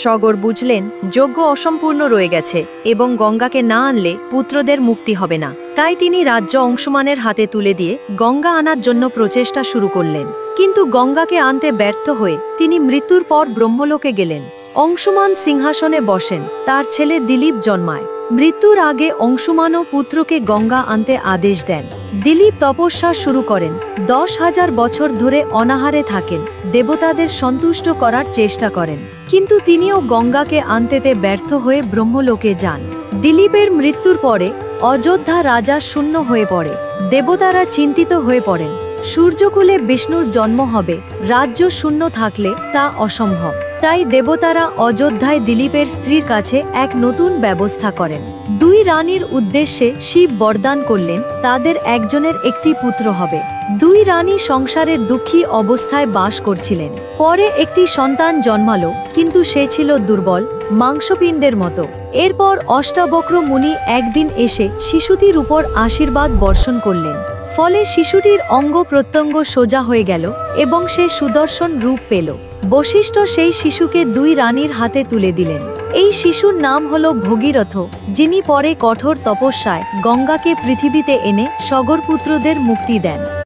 সগর বুঝলেন যজ্ঞ অসম্পূর্ণ রয়ে গেছে এবং গঙ্গাকে না আনলে পুত্রদের মুক্তি হবে না। তাই তিনি রাজ্য অংশুমানের হাতে তুলে দিয়ে গঙ্গা আনার জন্য প্রচেষ্টা শুরু করলেন। কিন্তু গঙ্গাকে আনতে ব্যর্থ হয়ে তিনি মৃত্যুর পর ব্রহ্মলোকে গেলেন। অংশুমান সিংহাসনে বসেন, তার ছেলে দিলীপ জন্মায়। মৃত্যুর আগে অংশুমানও পুত্রকে গঙ্গা আনতে আদেশ দেন। দিলীপ তপস্যা শুরু করেন, 10,000 বছর ধরে অনাহারে থাকেন, দেবতাদের সন্তুষ্ট করার চেষ্টা করেন, কিন্তু তিনিও গঙ্গাকে আনতেতে ব্যর্থ হয়ে ব্রহ্মলোকে যান। দিলীপের মৃত্যুর পরে অযোধ্যা রাজা শূন্য হয়ে পড়ে। দেবতারা চিন্তিত হয়ে পড়েন, সূর্যকুলে বিষ্ণুর জন্ম হবে, রাজ্য শূন্য থাকলে তা অসম্ভব। তাই দেবতারা অযোধ্যায় দিলীপের স্ত্রীর কাছে এক নতুন ব্যবস্থা করেন। 2 রানীর উদ্দেশ্যে শিব বরদান করলেন, তাদের একজনের একটি পুত্র হবে। 2 রানী সংসারে দুঃখী অবস্থায় বাস করছিলেন। পরে একটি সন্তান জন্মালো, কিন্তু সে ছিল দুর্বল, মাংসপিণ্ডের মতো। এরপর অষ্টাবক্র মুনি একদিন এসে শিশুটির উপর আশীর্বাদ বর্ষণ করলেন। ফলে শিশুটির অঙ্গ প্রত্যঙ্গ সোজা হয়ে গেল এবং সে সুদর্শন রূপ পেল। বশিষ্ঠ সেই শিশুকে 2 রানীর হাতে তুলে দিলেন। এই শিশুর নাম হল ভগীরথ, যিনি পরে কঠোর তপস্যায় গঙ্গাকে পৃথিবীতে এনে সগরপুত্রদের মুক্তি দেন।